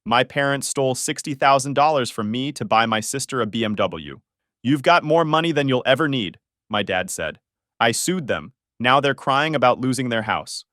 My parents stole $60,000 from me to buy my sister a BMW. You've got more money than you'll ever need, my dad said. I sued them. Now they're crying about losing their house.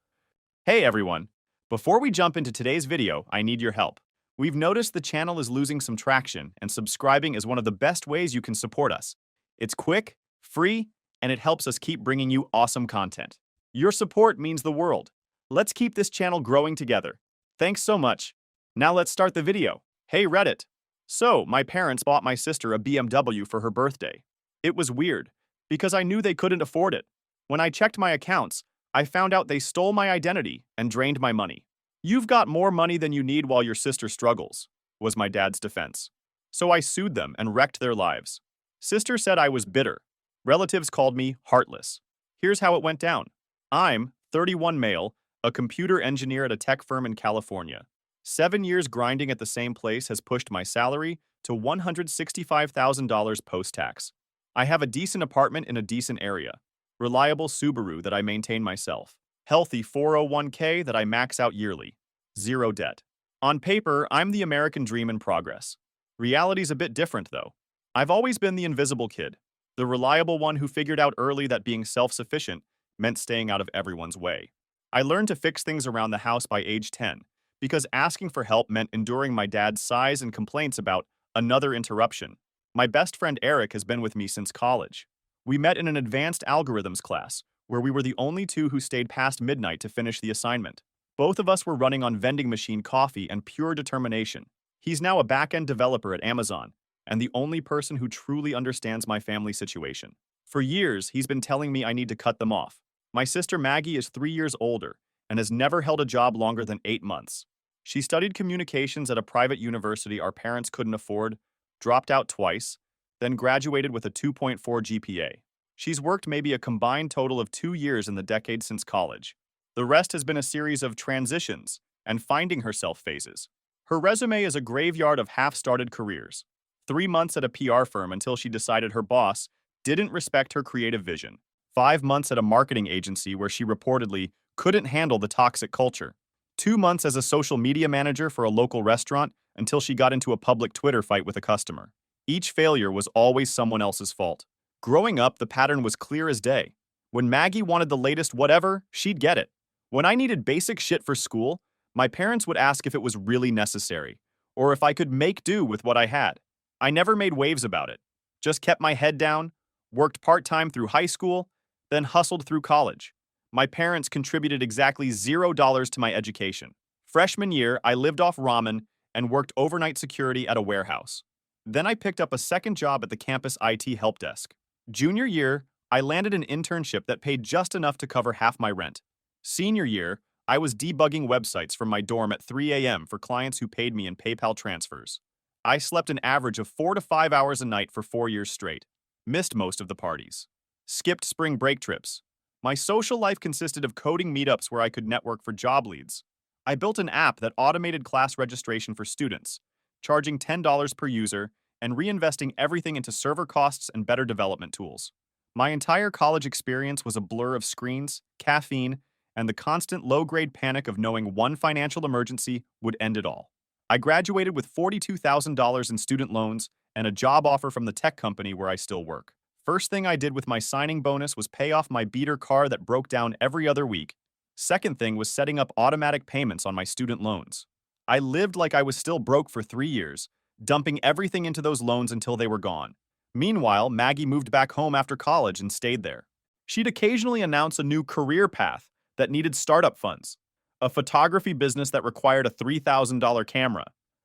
Hey everyone. Before we jump into today's video, I need your help. We've noticed the channel is losing some traction, and subscribing is one of the best ways you can support us. It's quick, free, and it helps us keep bringing you awesome content. Your support means the world. Let's keep this channel growing together. Thanks so much. Now let's start the video. Hey Reddit. So, my parents bought my sister a BMW for her birthday. It was weird, because I knew they couldn't afford it. When I checked my accounts, I found out they stole my identity and drained my money. You've got more money than you need while your sister struggles, was my dad's defense. So I sued them and wrecked their lives. Sister said I was bitter. Relatives called me heartless. Here's how it went down. I'm 31 male, a computer engineer at a tech firm in California. 7 years grinding at the same place has pushed my salary to $165,000 post-tax. I have a decent apartment in a decent area. Reliable Subaru that I maintain myself. Healthy 401k that I max out yearly. Zero debt. On paper, I'm the American dream in progress. Reality's a bit different, though. I've always been the invisible kid, the reliable one who figured out early that being self-sufficient meant staying out of everyone's way. I learned to fix things around the house by age 10, because asking for help meant enduring my dad's sighs and complaints about another interruption. My best friend Eric has been with me since college. We met in an advanced algorithms class, where we were the only two who stayed past midnight to finish the assignment. Both of us were running on vending machine coffee and pure determination. He's now a back-end developer at Amazon, and the only person who truly understands my family situation. For years, he's been telling me I need to cut them off. My sister Maggie is 3 years older and has never held a job longer than 8 months. She studied communications at a private university our parents couldn't afford, dropped out twice, then graduated with a 2.4 GPA. She's worked maybe a combined total of 2 years in the decade since college. The rest has been a series of transitions and finding herself phases. Her resume is a graveyard of half-started careers. 3 months at a PR firm until she decided her boss didn't respect her creative vision. 5 months at a marketing agency where she reportedly couldn't handle the toxic culture. 2 months as a social media manager for a local restaurant until she got into a public Twitter fight with a customer. Each failure was always someone else's fault. Growing up, the pattern was clear as day. When Maggie wanted the latest whatever, she'd get it. When I needed basic shit for school, my parents would ask if it was really necessary, or if I could make do with what I had. I never made waves about it. Just kept my head down, worked part-time through high school, then hustled through college. My parents contributed exactly $0 to my education. Freshman year, I lived off ramen and worked overnight security at a warehouse. Then I picked up a second job at the campus IT help desk. Junior year, I landed an internship that paid just enough to cover half my rent. Senior year, I was debugging websites from my dorm at 3 a.m. for clients who paid me in PayPal transfers. I slept an average of 4 to 5 hours a night for 4 years straight. Missed most of the parties. Skipped spring break trips. My social life consisted of coding meetups where I could network for job leads. I built an app that automated class registration for students, charging $10 per user and reinvesting everything into server costs and better development tools. My entire college experience was a blur of screens, caffeine, and the constant low-grade panic of knowing one financial emergency would end it all. I graduated with $42,000 in student loans and a job offer from the tech company where I still work. First thing I did with my signing bonus was pay off my beater car that broke down every other week. Second thing was setting up automatic payments on my student loans. I lived like I was still broke for 3 years, dumping everything into those loans until they were gone. Meanwhile, Maggie moved back home after college and stayed there. She'd occasionally announce a new career path that needed startup funds, a photography business that required a $3,000 camera,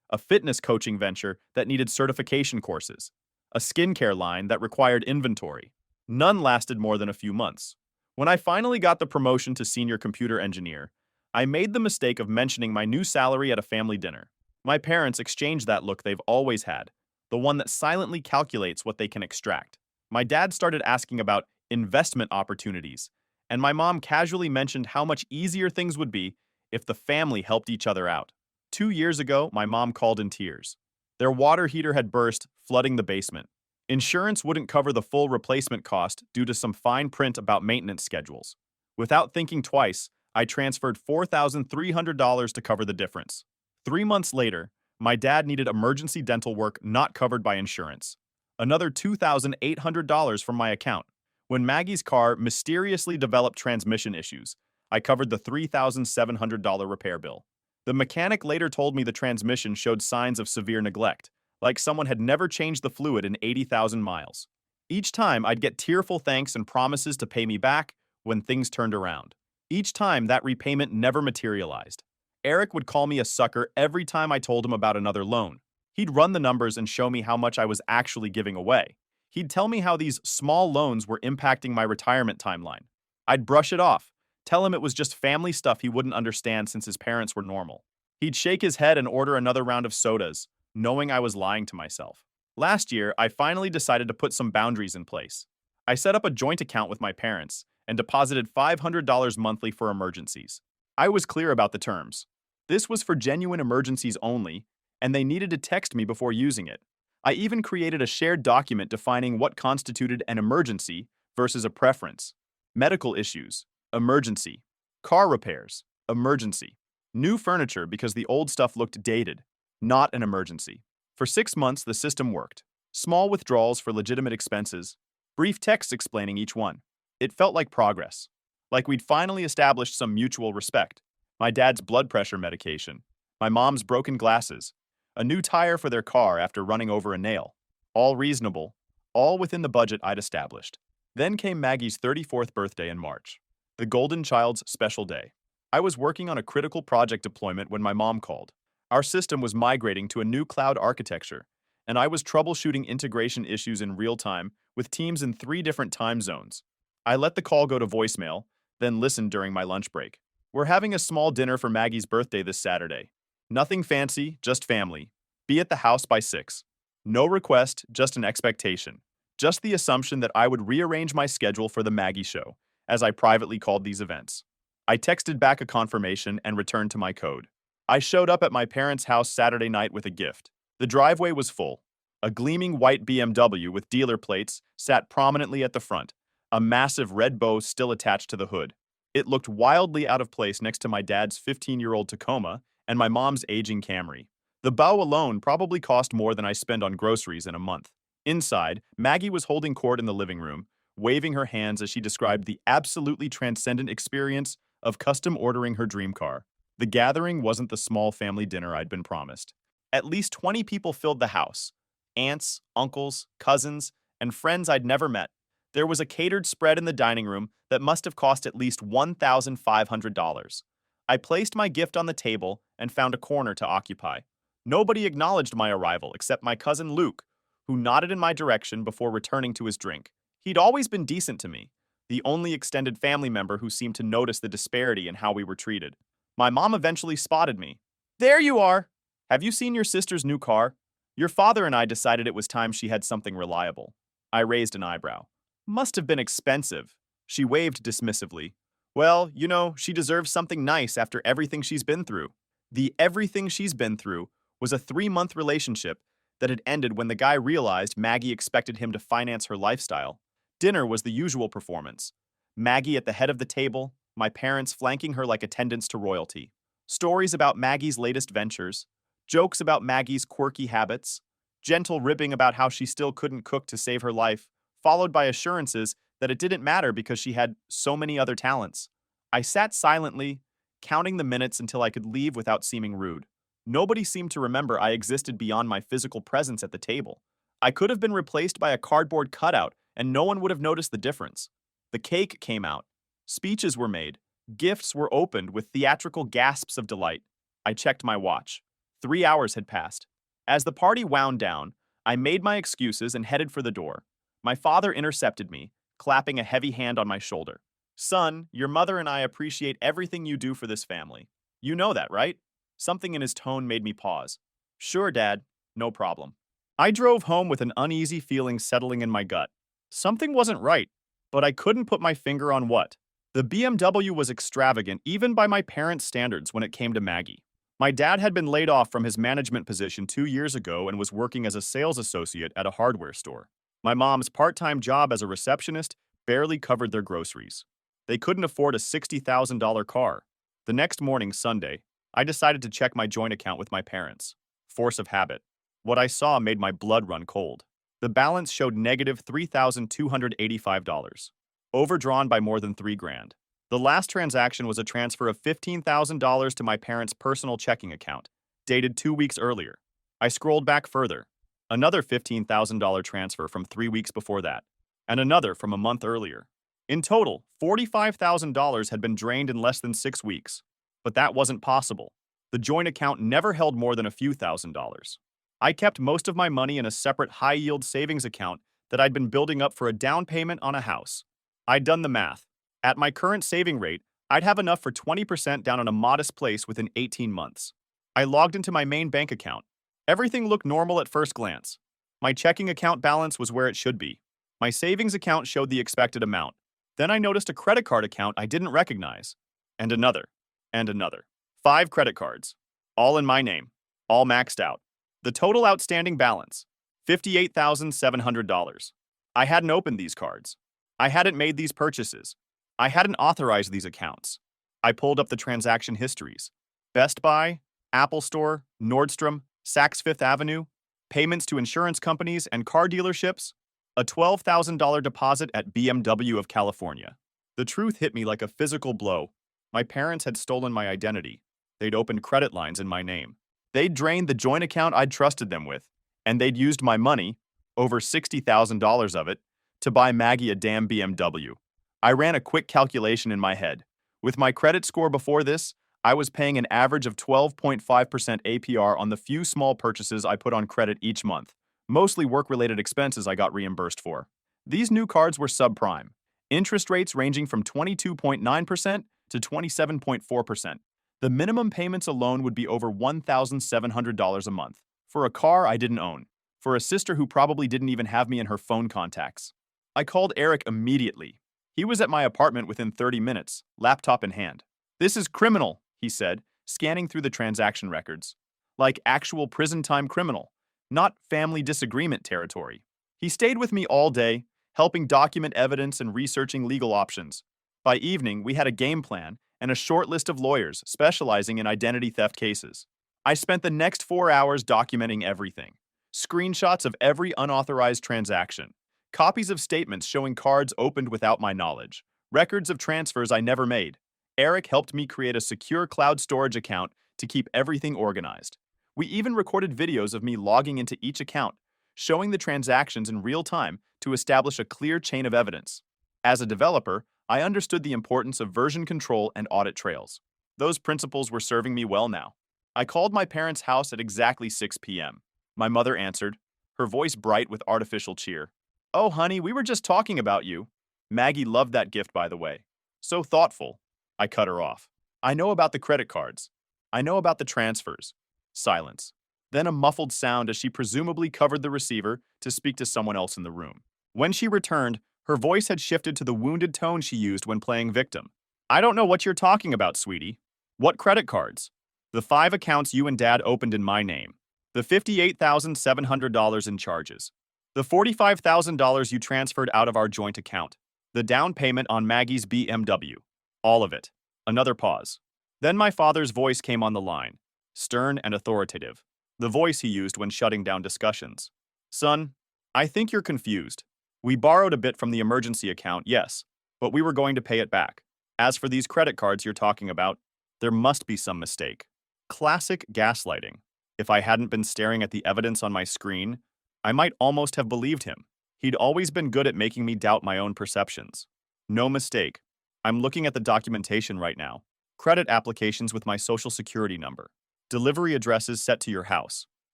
a fitness coaching venture that needed certification courses, a skincare line that required inventory. None lasted more than a few months. When I finally got the promotion to senior computer engineer, I made the mistake of mentioning my new salary at a family dinner. My parents exchanged that look they've always had, the one that silently calculates what they can extract. My dad started asking about investment opportunities, and my mom casually mentioned how much easier things would be if the family helped each other out. 2 years ago, my mom called in tears. Their water heater had burst, flooding the basement. Insurance wouldn't cover the full replacement cost due to some fine print about maintenance schedules. Without thinking twice, I transferred $4,300 to cover the difference. 3 months later, My dad needed emergency dental work not covered by insurance. Another $2,800 from my account. When Maggie's car mysteriously developed transmission issues, I covered the $3,700 repair bill. The mechanic later told me the transmission showed signs of severe neglect, like someone had never changed the fluid in 80,000 miles. Each time, I'd get tearful thanks and promises to pay me back when things turned around. Each time, that repayment never materialized. Eric would call me a sucker every time I told him about another loan. He'd run the numbers and show me how much I was actually giving away. He'd tell me how these small loans were impacting my retirement timeline. I'd brush it off, tell him it was just family stuff he wouldn't understand since his parents were normal. He'd shake his head and order another round of sodas, knowing I was lying to myself. Last year, I finally decided to put some boundaries in place. I set up a joint account with my parents and deposited $500 monthly for emergencies. I was clear about the terms. This was for genuine emergencies only, and they needed to text me before using it. I even created a shared document defining what constituted an emergency versus a preference. Medical issues, emergency. Car repairs, emergency. New furniture because the old stuff looked dated, not an emergency. For 6 months, the system worked. Small withdrawals for legitimate expenses, brief texts explaining each one. It felt like progress, like we'd finally established some mutual respect. My dad's blood pressure medication, my mom's broken glasses, a new tire for their car after running over a nail. All reasonable, all within the budget I'd established. Then came Maggie's 34th birthday in March, the golden child's special day. I was working on a critical project deployment when my mom called. Our system was migrating to a new cloud architecture, and I was troubleshooting integration issues in real time with teams in 3 different time zones. I let the call go to voicemail, then listened during my lunch break. We're having a small dinner for Maggie's birthday this Saturday. Nothing fancy, just family. Be at the house by 6. No request, just an expectation. Just the assumption that I would rearrange my schedule for the Maggie show, as I privately called these events. I texted back a confirmation and returned to my code. I showed up at my parents' house Saturday night with a gift. The driveway was full. A gleaming white BMW with dealer plates sat prominently at the front, a massive red bow still attached to the hood. It looked wildly out of place next to my dad's 15-year-old Tacoma and my mom's aging Camry. The bow alone probably cost more than I spend on groceries in a month. Inside, Maggie was holding court in the living room, waving her hands as she described the absolutely transcendent experience of custom ordering her dream car. The gathering wasn't the small family dinner I'd been promised. At least 20 people filled the house. Aunts, uncles, cousins, and friends I'd never met. There was a catered spread in the dining room that must have cost at least $1,500. I placed my gift on the table and found a corner to occupy. Nobody acknowledged my arrival except my cousin Luke, who nodded in my direction before returning to his drink. He'd always been decent to me, the only extended family member who seemed to notice the disparity in how we were treated. My mom eventually spotted me. "There you are! Have you seen your sister's new car? Your father and I decided it was time she had something reliable." I raised an eyebrow. "Must have been expensive." She waved dismissively. "Well, you know, she deserves something nice after everything she's been through." The everything she's been through was a 3-month relationship that had ended when the guy realized Maggie expected him to finance her lifestyle. Dinner was the usual performance. Maggie at the head of the table, my parents flanking her like attendants to royalty. Stories about Maggie's latest ventures, jokes about Maggie's quirky habits, gentle ribbing about how she still couldn't cook to save her life, followed by assurances that it didn't matter because she had so many other talents. I sat silently, counting the minutes until I could leave without seeming rude. Nobody seemed to remember I existed beyond my physical presence at the table. I could have been replaced by a cardboard cutout, and no one would have noticed the difference. The cake came out. Speeches were made. Gifts were opened with theatrical gasps of delight. I checked my watch. 3 hours had passed. As the party wound down, I made my excuses and headed for the door. My father intercepted me, clapping a heavy hand on my shoulder. "Son, your mother and I appreciate everything you do for this family. You know that, right?" Something in his tone made me pause. "Sure, Dad. No problem." I drove home with an uneasy feeling settling in my gut. Something wasn't right, but I couldn't put my finger on what. The BMW was extravagant even by my parents' standards when it came to Maggie. My dad had been laid off from his management position 2 years ago and was working as a sales associate at a hardware store. My mom's part-time job as a receptionist barely covered their groceries. They couldn't afford a $60,000 car. The next morning, Sunday, I decided to check my joint account with my parents. Force of habit. What I saw made my blood run cold. The balance showed negative $3,285, overdrawn by more than 3 grand. The last transaction was a transfer of $15,000 to my parents' personal checking account, dated 2 weeks earlier. I scrolled back further. Another $15,000 transfer from 3 weeks before that, and another from a month earlier. In total, $45,000 had been drained in less than 6 weeks. But that wasn't possible. The joint account never held more than a few $1,000s. I kept most of my money in a separate high-yield savings account that I'd been building up for a down payment on a house. I'd done the math. At my current saving rate, I'd have enough for 20% down on a modest place within 18 months. I logged into my main bank account. Everything looked normal at first glance. My checking account balance was where it should be. My savings account showed the expected amount. Then I noticed a credit card account I didn't recognize. And another. And another. 5 credit cards. All in my name. All maxed out. The total outstanding balance, $58,700. I hadn't opened these cards. I hadn't made these purchases. I hadn't authorized these accounts. I pulled up the transaction histories. Best Buy, Apple Store, Nordstrom, Saks Fifth Avenue, payments to insurance companies and car dealerships, a $12,000 deposit at BMW of California. The truth hit me like a physical blow. My parents had stolen my identity. They'd opened credit lines in my name. They'd drained the joint account I'd trusted them with, and they'd used my money, over $60,000 of it, to buy Maggie a damn BMW. I ran a quick calculation in my head. With my credit score before this, I was paying an average of 12.5% APR on the few small purchases I put on credit each month, mostly work-related expenses I got reimbursed for. These new cards were subprime, interest rates ranging from 22.9% to 27.4%. The minimum payments alone would be over $1,700 a month, for a car I didn't own, for a sister who probably didn't even have me in her phone contacts. I called Eric immediately. He was at my apartment within 30 minutes, laptop in hand. "This is criminal," he said, scanning through the transaction records. Like actual prison time criminal, not family disagreement territory. He stayed with me all day, helping document evidence and researching legal options. By evening, we had a game plan and a short list of lawyers specializing in identity theft cases. I spent the next 4 hours documenting everything. Screenshots of every unauthorized transaction, copies of statements showing cards opened without my knowledge, records of transfers I never made. Eric helped me create a secure cloud storage account to keep everything organized. We even recorded videos of me logging into each account, showing the transactions in real time to establish a clear chain of evidence. As a developer, I understood the importance of version control and audit trails. Those principles were serving me well now. I called my parents' house at exactly 6 p.m. My mother answered, her voice bright with artificial cheer. "Oh, honey, we were just talking about you." Maggie loved that gift, by the way. So thoughtful. I cut her off. "I know about the credit cards. I know about the transfers." Silence. Then a muffled sound as she presumably covered the receiver to speak to someone else in the room. When she returned, her voice had shifted to the wounded tone she used when playing victim. "I don't know what you're talking about, sweetie. What credit cards?" "The 5 accounts you and Dad opened in my name. The $58,700 in charges. The $45,000 you transferred out of our joint account. The down payment on Maggie's BMW. All of it." Another pause. Then my father's voice came on the line, stern and authoritative. The voice he used when shutting down discussions. "Son, I think you're confused. We borrowed a bit from the emergency account, yes, but we were going to pay it back. As for these credit cards you're talking about, there must be some mistake." Classic gaslighting. If I hadn't been staring at the evidence on my screen, I might almost have believed him. He'd always been good at making me doubt my own perceptions. No mistake. I'm looking at the documentation right now. Credit applications with my social security number. Delivery addresses set to your house.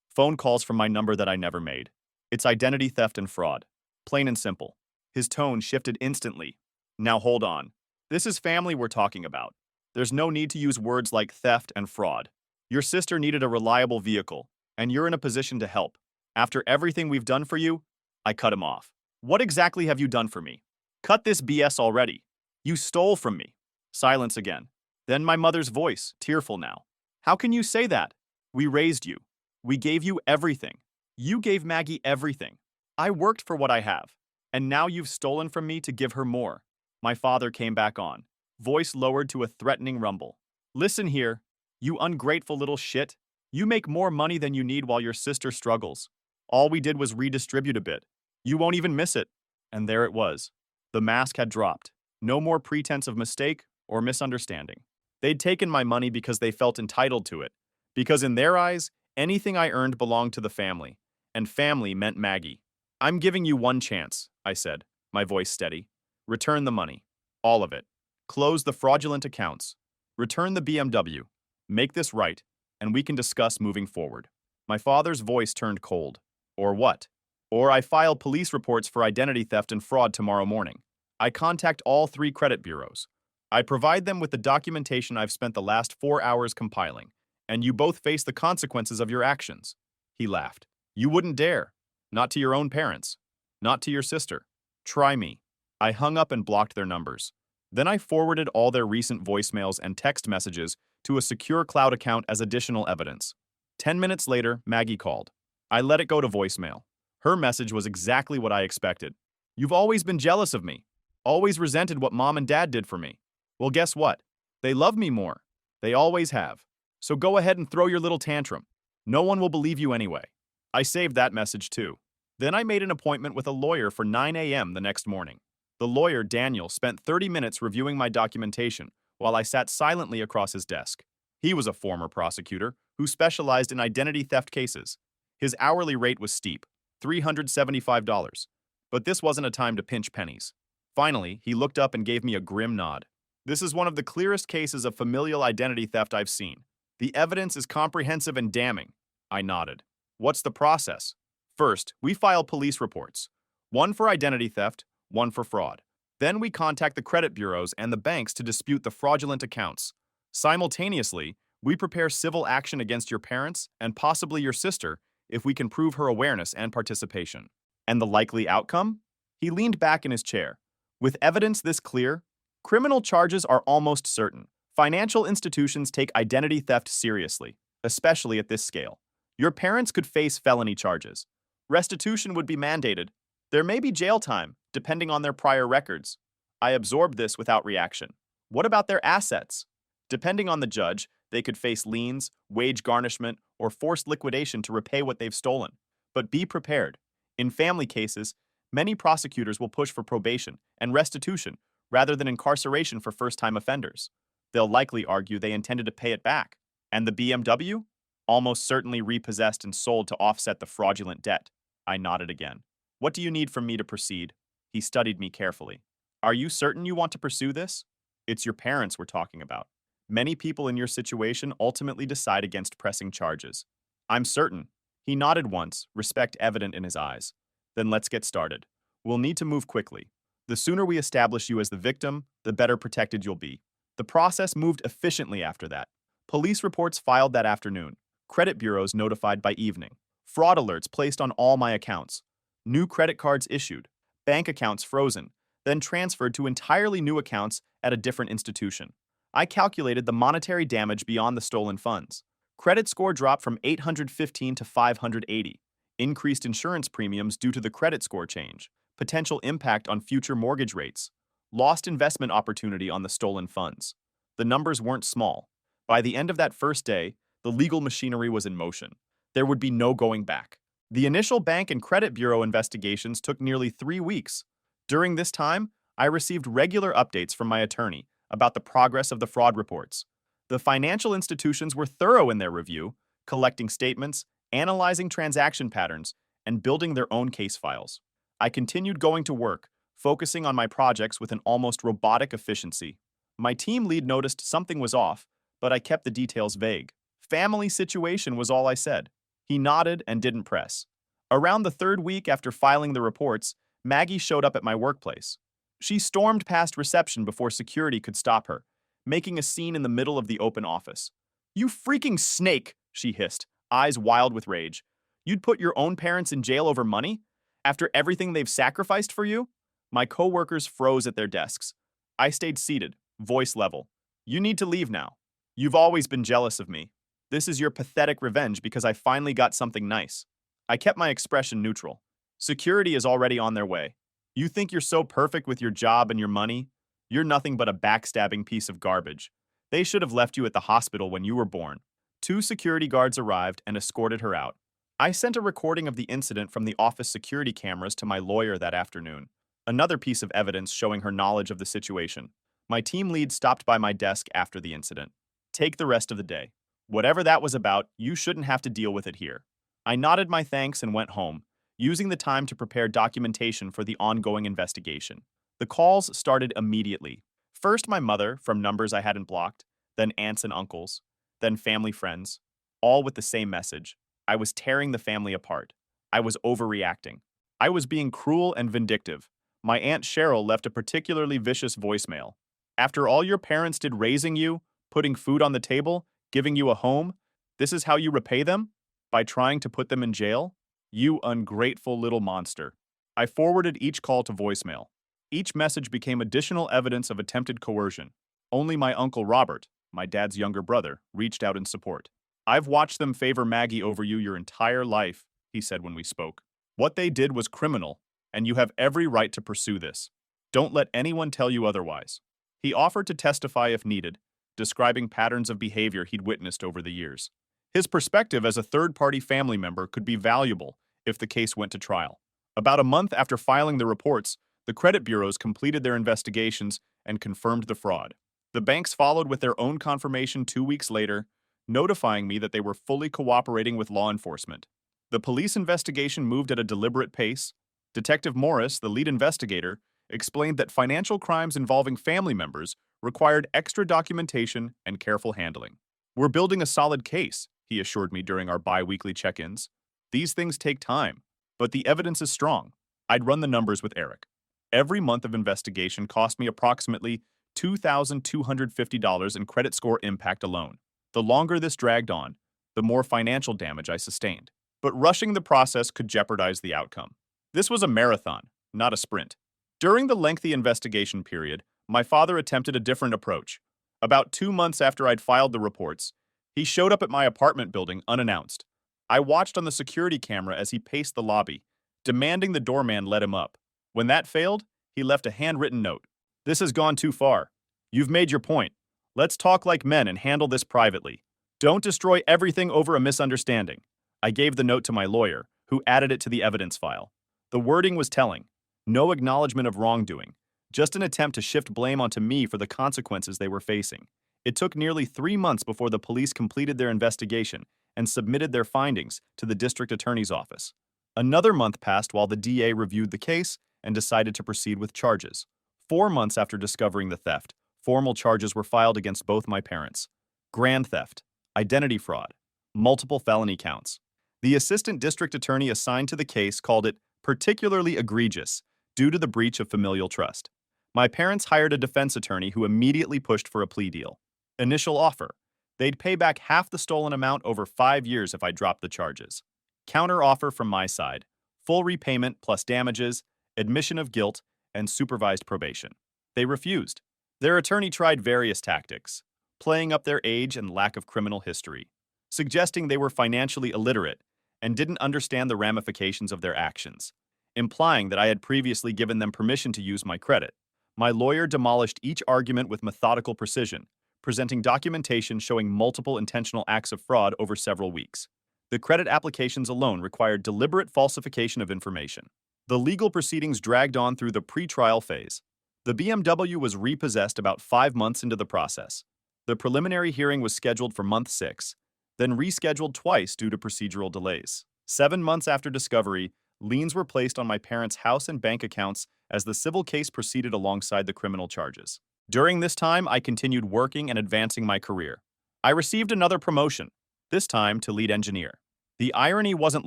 Phone calls from my number that I never made. It's identity theft and fraud. Plain and simple. His tone shifted instantly. "Now hold on. This is family we're talking about. There's no need to use words like theft and fraud. Your sister needed a reliable vehicle, and you're in a position to help. After everything we've done for you," I cut him off. "What exactly have you done for me? Cut this BS already. You stole from me." Silence again. Then my mother's voice, tearful now. "How can you say that? We raised you. We gave you everything. You gave Maggie everything. I worked for what I have. And now you've stolen from me to give her more." My father came back on, voice lowered to a threatening rumble. "Listen here, you ungrateful little shit. You make more money than you need while your sister struggles. All we did was redistribute a bit. You won't even miss it. And there it was. The mask had dropped. No more pretense of mistake or misunderstanding. They'd taken my money because they felt entitled to it. Because in their eyes, anything I earned belonged to the family. And family meant Maggie. I'm giving you one chance, I said, my voice steady. Return the money. All of it. Close the fraudulent accounts. Return the BMW. Make this right, and we can discuss moving forward. My father's voice turned cold. Or what? Or I file police reports for identity theft and fraud tomorrow morning. I contact all 3 credit bureaus. I provide them with the documentation I've spent the last 4 hours compiling, and you both face the consequences of your actions. He laughed. You wouldn't dare. Not to your own parents. Not to your sister. Try me. I hung up and blocked their numbers. Then I forwarded all their recent voicemails and text messages to a secure cloud account as additional evidence. 10 minutes later, Maggie called. I let it go to voicemail. Her message was exactly what I expected. You've always been jealous of me. Always resented what mom and dad did for me. Well, guess what? They love me more. They always have. So go ahead and throw your little tantrum. No one will believe you anyway. I saved that message too. Then I made an appointment with a lawyer for 9 a.m. the next morning. The lawyer, Daniel, spent 30 minutes reviewing my documentation while I sat silently across his desk. He was a former prosecutor who specialized in identity theft cases. His hourly rate was steep, $375. But this wasn't a time to pinch pennies. Finally, he looked up and gave me a grim nod. This is one of the clearest cases of familial identity theft I've seen. The evidence is comprehensive and damning. I nodded. What's the process? First, we file police reports. One for identity theft, one for fraud. Then we contact the credit bureaus and the banks to dispute the fraudulent accounts. Simultaneously, we prepare civil action against your parents and possibly your sister if we can prove her awareness and participation. And the likely outcome? He leaned back in his chair. With evidence this clear, criminal charges are almost certain. Financial institutions take identity theft seriously, especially at this scale. Your parents could face felony charges. Restitution would be mandated. There may be jail time, depending on their prior records. I absorbed this without reaction. What about their assets? Depending on the judge, they could face liens, wage garnishment, or forced liquidation to repay what they've stolen. But be prepared. In family cases, many prosecutors will push for probation and restitution rather than incarceration for first-time offenders. They'll likely argue they intended to pay it back. And the BMW? Almost certainly repossessed and sold to offset the fraudulent debt. I nodded again. What do you need from me to proceed? He studied me carefully. Are you certain you want to pursue this? It's your parents we're talking about. Many people in your situation ultimately decide against pressing charges. I'm certain. He nodded once, respect evident in his eyes. Then let's get started. We'll need to move quickly. The sooner we establish you as the victim, the better protected you'll be. The process moved efficiently after that. Police reports filed that afternoon. Credit bureaus notified by evening. Fraud alerts placed on all my accounts. New credit cards issued. Bank accounts frozen, then transferred to entirely new accounts at a different institution. I calculated the monetary damage beyond the stolen funds. Credit score dropped from 815 to 580. Increased insurance premiums due to the credit score change. Potential impact on future mortgage rates. Lost investment opportunity on the stolen funds. The numbers weren't small. By the end of that first day, the legal machinery was in motion. There would be no going back. The initial bank and credit bureau investigations took nearly 3 weeks. During this time, I received regular updates from my attorney about the progress of the fraud reports. The financial institutions were thorough in their review, collecting statements, analyzing transaction patterns, and building their own case files. I continued going to work, focusing on my projects with an almost robotic efficiency. My team lead noticed something was off, but I kept the details vague. Family situation was all I said. He nodded and didn't press. Around the 3rd week after filing the reports, Maggie showed up at my workplace. She stormed past reception before security could stop her, making a scene in the middle of the open office. "You freaking snake!" she hissed, eyes wild with rage. "You'd put your own parents in jail over money? After everything they've sacrificed for you?" My coworkers froze at their desks. I stayed seated, voice level. "You need to leave now. You've always been jealous of me. This is your pathetic revenge because I finally got something nice." I kept my expression neutral. "Security is already on their way. You think you're so perfect with your job and your money? You're nothing but a backstabbing piece of garbage. They should have left you at the hospital when you were born. Two security guards arrived and escorted her out. I sent a recording of the incident from the office security cameras to my lawyer that afternoon, another piece of evidence showing her knowledge of the situation. My team lead stopped by my desk after the incident. Take the rest of the day. Whatever that was about, you shouldn't have to deal with it here. I nodded my thanks and went home, using the time to prepare documentation for the ongoing investigation. The calls started immediately. First my mother, from numbers I hadn't blocked, then aunts and uncles, then family friends, all with the same message. I was tearing the family apart. I was overreacting. I was being cruel and vindictive. My Aunt Cheryl left a particularly vicious voicemail. After all your parents did raising you, putting food on the table, giving you a home, this is how you repay them? By trying to put them in jail? You ungrateful little monster. I forwarded each call to voicemail. Each message became additional evidence of attempted coercion. Only my Uncle Robert, my dad's younger brother, reached out in support. I've watched them favor Maggie over you your entire life, he said when we spoke. What they did was criminal, and you have every right to pursue this. Don't let anyone tell you otherwise. He offered to testify if needed, describing patterns of behavior he'd witnessed over the years. His perspective as a third-party family member could be valuable if the case went to trial. About a month after filing the reports, the credit bureaus completed their investigations and confirmed the fraud. The banks followed with their own confirmation 2 weeks later, notifying me that they were fully cooperating with law enforcement. The police investigation moved at a deliberate pace. Detective Morris, the lead investigator, explained that financial crimes involving family members required extra documentation and careful handling. We're building a solid case, he assured me during our bi-weekly check-ins. These things take time, but the evidence is strong. I'd run the numbers with Eric. Every month of investigation cost me approximately $2,250 in credit score impact alone. The longer this dragged on, the more financial damage I sustained. But rushing the process could jeopardize the outcome. This was a marathon, not a sprint. During the lengthy investigation period, my father attempted a different approach. About 2 months after I'd filed the reports, he showed up at my apartment building unannounced. I watched on the security camera as he paced the lobby, demanding the doorman let him up. When that failed, he left a handwritten note. This has gone too far. You've made your point. Let's talk like men and handle this privately. Don't destroy everything over a misunderstanding. I gave the note to my lawyer, who added it to the evidence file. The wording was telling. No acknowledgement of wrongdoing, just an attempt to shift blame onto me for the consequences they were facing. It took nearly 3 months before the police completed their investigation and submitted their findings to the district attorney's office. Another month passed while the DA reviewed the case and decided to proceed with charges. 4 months after discovering the theft, formal charges were filed against both my parents. Grand theft, identity fraud, multiple felony counts. The assistant district attorney assigned to the case called it particularly egregious due to the breach of familial trust. My parents hired a defense attorney who immediately pushed for a plea deal. Initial offer. They'd pay back half the stolen amount over 5 years if I dropped the charges. Counter offer from my side. Full repayment plus damages, admission of guilt, and supervised probation. They refused. Their attorney tried various tactics, playing up their age and lack of criminal history, suggesting they were financially illiterate and didn't understand the ramifications of their actions, implying that I had previously given them permission to use my credit. My lawyer demolished each argument with methodical precision, presenting documentation showing multiple intentional acts of fraud over several weeks. The credit applications alone required deliberate falsification of information. The legal proceedings dragged on through the pre-trial phase. The BMW was repossessed about 5 months into the process. The preliminary hearing was scheduled for month 6, then rescheduled twice due to procedural delays. 7 months after discovery, liens were placed on my parents' house and bank accounts as the civil case proceeded alongside the criminal charges. During this time, I continued working and advancing my career. I received another promotion, this time to lead engineer. The irony wasn't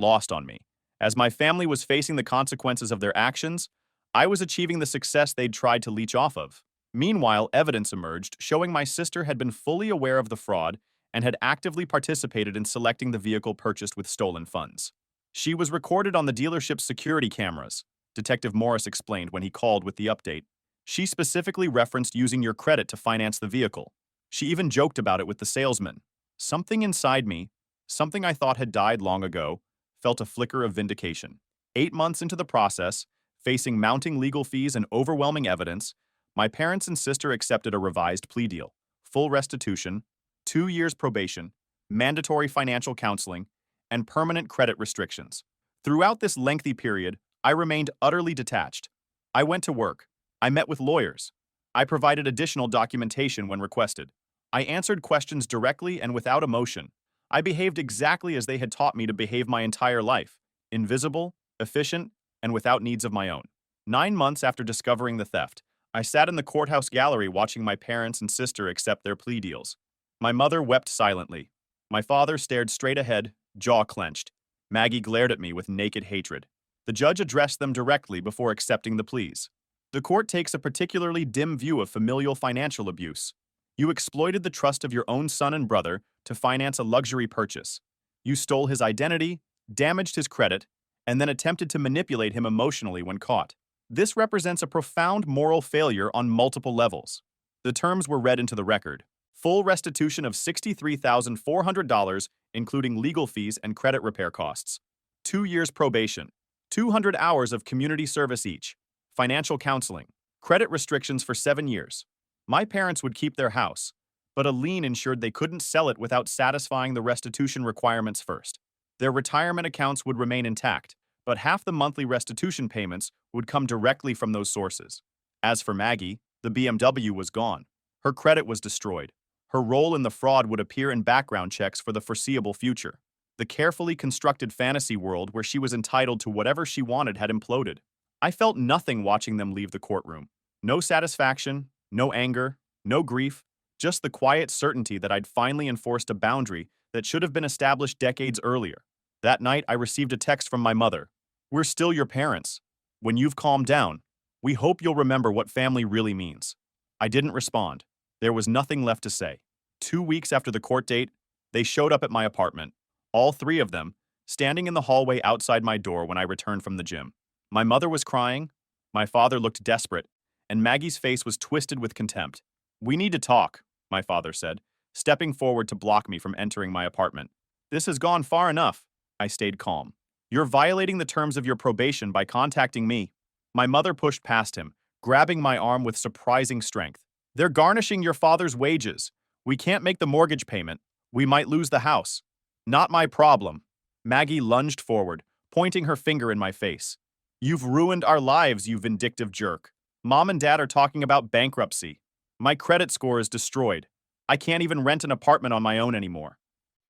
lost on me. As my family was facing the consequences of their actions, I was achieving the success they'd tried to leech off of. Meanwhile, evidence emerged showing my sister had been fully aware of the fraud and had actively participated in selecting the vehicle purchased with stolen funds. She was recorded on the dealership's security cameras, Detective Morris explained when he called with the update. She specifically referenced using your credit to finance the vehicle. She even joked about it with the salesman. Something inside me, something I thought had died long ago, felt a flicker of vindication. 8 months into the process, facing mounting legal fees and overwhelming evidence, my parents and sister accepted a revised plea deal, full restitution, 2 years probation, mandatory financial counseling, and permanent credit restrictions. Throughout this lengthy period, I remained utterly detached. I went to work. I met with lawyers. I provided additional documentation when requested. I answered questions directly and without emotion. I behaved exactly as they had taught me to behave my entire life, invisible, efficient, and without needs of my own. 9 months after discovering the theft, I sat in the courthouse gallery watching my parents and sister accept their plea deals. My mother wept silently. My father stared straight ahead, jaw clenched. Maggie glared at me with naked hatred. The judge addressed them directly before accepting the pleas. The court takes a particularly dim view of familial financial abuse. You exploited the trust of your own son and brother to finance a luxury purchase. You stole his identity, damaged his credit, and then attempted to manipulate him emotionally when caught. This represents a profound moral failure on multiple levels. The terms were read into the record. Full restitution of $63,400, including legal fees and credit repair costs. 2 years probation. 200 hours of community service each. Financial counseling. Credit restrictions for 7 years. My parents would keep their house, but a lien ensured they couldn't sell it without satisfying the restitution requirements first. Their retirement accounts would remain intact, but half the monthly restitution payments would come directly from those sources. As for Maggie, the BMW was gone. Her credit was destroyed. Her role in the fraud would appear in background checks for the foreseeable future. The carefully constructed fantasy world where she was entitled to whatever she wanted had imploded. I felt nothing watching them leave the courtroom. No satisfaction, no anger, no grief, just the quiet certainty that I'd finally enforced a boundary that should have been established decades earlier. That night, I received a text from my mother. "We're still your parents. When you've calmed down, we hope you'll remember what family really means." I didn't respond. There was nothing left to say. 2 weeks after the court date, they showed up at my apartment. All 3 of them, standing in the hallway outside my door when I returned from the gym. My mother was crying, my father looked desperate, and Maggie's face was twisted with contempt. "We need to talk," my father said, stepping forward to block me from entering my apartment. "This has gone far enough." I stayed calm. "You're violating the terms of your probation by contacting me." My mother pushed past him, grabbing my arm with surprising strength. "They're garnishing your father's wages. We can't make the mortgage payment. We might lose the house." "Not my problem." Maggie lunged forward, pointing her finger in my face. "You've ruined our lives, you vindictive jerk. Mom and Dad are talking about bankruptcy. My credit score is destroyed. I can't even rent an apartment on my own anymore."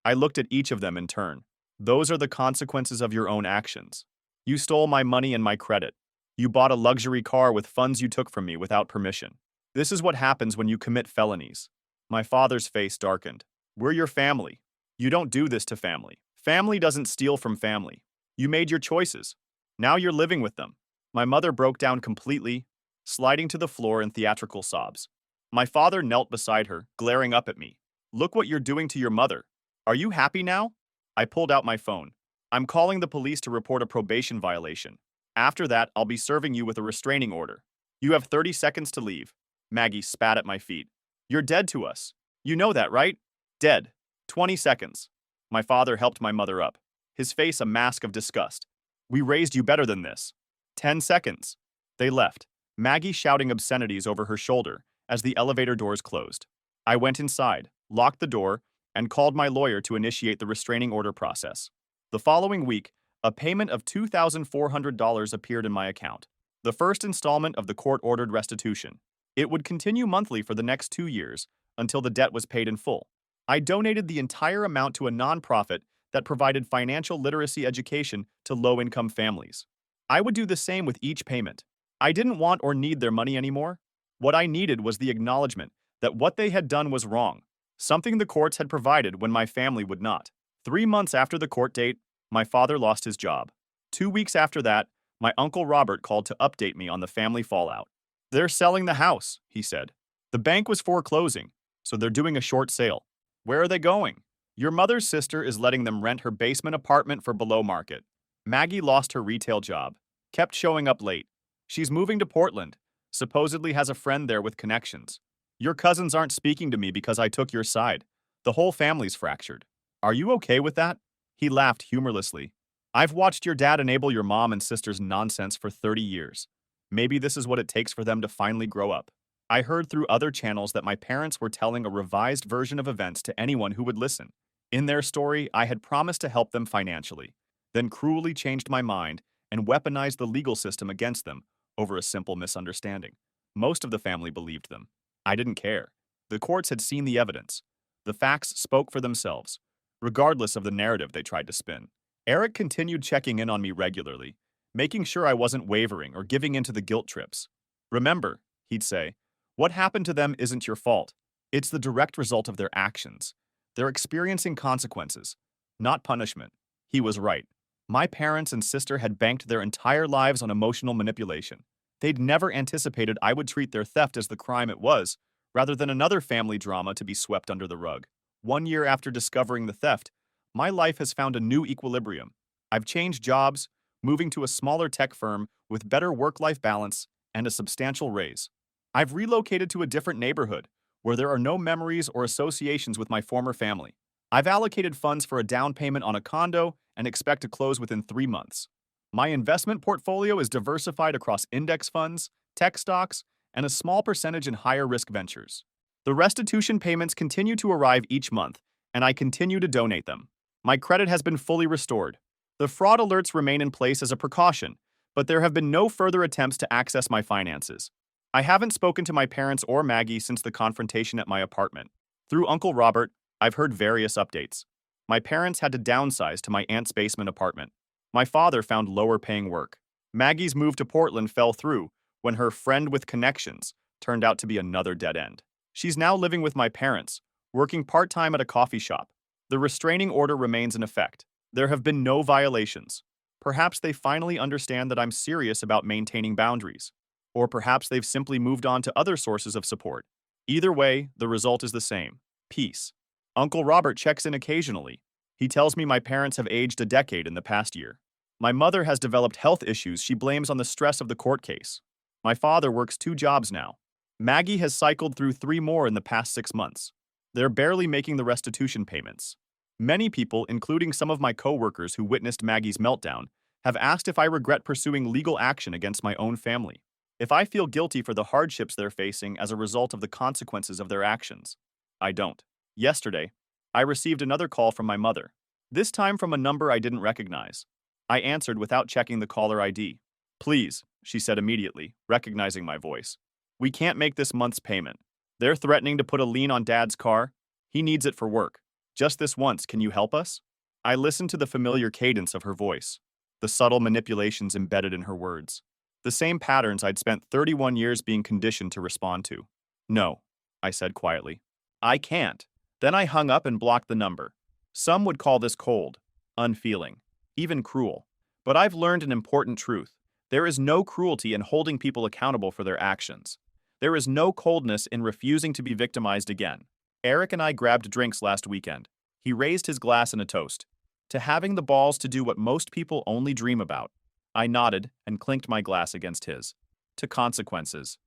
I looked at each of them in turn. "Those are the consequences of your own actions. You stole my money and my credit. You bought a luxury car with funds you took from me without permission. This is what happens when you commit felonies." My father's face darkened. "We're your family. You don't do this to family. Family doesn't steal from family. You made your choices. Now you're living with them." My mother broke down completely, sliding to the floor in theatrical sobs. My father knelt beside her, glaring up at me. "Look what you're doing to your mother. Are you happy now?" I pulled out my phone. "I'm calling the police to report a probation violation. After that, I'll be serving you with a restraining order. You have 30 seconds to leave." Maggie spat at my feet. "You're dead to us. You know that, right? Dead. 20 seconds. My father helped my mother up, his face a mask of disgust. "We raised you better than this." 10 seconds. They left, Maggie shouting obscenities over her shoulder as the elevator doors closed. I went inside, locked the door, and called my lawyer to initiate the restraining order process. The following week, a payment of $2,400 appeared in my account, the first installment of the court-ordered restitution. It would continue monthly for the next 2 years until the debt was paid in full. I donated the entire amount to a nonprofit that provided financial literacy education to low-income families. I would do the same with each payment. I didn't want or need their money anymore. What I needed was the acknowledgement that what they had done was wrong, something the courts had provided when my family would not. 3 months after the court date, my father lost his job. 2 weeks after that, my Uncle Robert called to update me on the family fallout. "They're selling the house," he said. "The bank was foreclosing, so they're doing a short sale." "Where are they going?" "Your mother's sister is letting them rent her basement apartment for below market." Maggie lost her retail job, kept showing up late. She's moving to Portland, supposedly has a friend there with connections. "Your cousins aren't speaking to me because I took your side. The whole family's fractured. Are you okay with that?" He laughed humorlessly. "I've watched your dad enable your mom and sister's nonsense for 30 years. Maybe this is what it takes for them to finally grow up." I heard through other channels that my parents were telling a revised version of events to anyone who would listen. In their story, I had promised to help them financially, then cruelly changed my mind and weaponized the legal system against them over a simple misunderstanding. Most of the family believed them. I didn't care. The courts had seen the evidence. The facts spoke for themselves, regardless of the narrative they tried to spin. Eric continued checking in on me regularly, making sure I wasn't wavering or giving in to the guilt trips. Remember, he'd say, what happened to them isn't your fault. It's the direct result of their actions. They're experiencing consequences, not punishment. He was right. My parents and sister had banked their entire lives on emotional manipulation. They'd never anticipated I would treat their theft as the crime it was, rather than another family drama to be swept under the rug. 1 year after discovering the theft, my life has found a new equilibrium. I've changed jobs, moving to a smaller tech firm with better work-life balance and a substantial raise. I've relocated to a different neighborhood, where there are no memories or associations with my former family. I've allocated funds for a down payment on a condo and expect to close within 3 months. My investment portfolio is diversified across index funds, tech stocks, and a small percentage in higher-risk ventures. The restitution payments continue to arrive each month, and I continue to donate them. My credit has been fully restored. The fraud alerts remain in place as a precaution, but there have been no further attempts to access my finances. I haven't spoken to my parents or Maggie since the confrontation at my apartment. Through Uncle Robert, I've heard various updates. My parents had to downsize to my aunt's basement apartment. My father found lower-paying work. Maggie's move to Portland fell through when her friend with connections turned out to be another dead end. She's now living with my parents, working part-time at a coffee shop. The restraining order remains in effect. There have been no violations. Perhaps they finally understand that I'm serious about maintaining boundaries. Or perhaps they've simply moved on to other sources of support. Either way, the result is the same: peace. Uncle Robert checks in occasionally. He tells me my parents have aged a decade in the past year. My mother has developed health issues she blames on the stress of the court case. My father works 2 jobs now. Maggie has cycled through 3 more in the past 6 months. They're barely making the restitution payments. Many people, including some of my coworkers who witnessed Maggie's meltdown, have asked if I regret pursuing legal action against my own family. If I feel guilty for the hardships they're facing as a result of the consequences of their actions. I don't. Yesterday, I received another call from my mother, this time from a number I didn't recognize. I answered without checking the caller ID. Please, she said immediately, recognizing my voice. We can't make this month's payment. They're threatening to put a lien on Dad's car. He needs it for work. Just this once, can you help us? I listened to the familiar cadence of her voice, the subtle manipulations embedded in her words. The same patterns I'd spent 31 years being conditioned to respond to. No, I said quietly. I can't. Then I hung up and blocked the number. Some would call this cold, unfeeling, even cruel. But I've learned an important truth. There is no cruelty in holding people accountable for their actions. There is no coldness in refusing to be victimized again. Eric and I grabbed drinks last weekend. He raised his glass in a toast to having the balls to do what most people only dream about. I nodded and clinked my glass against his. To consequences.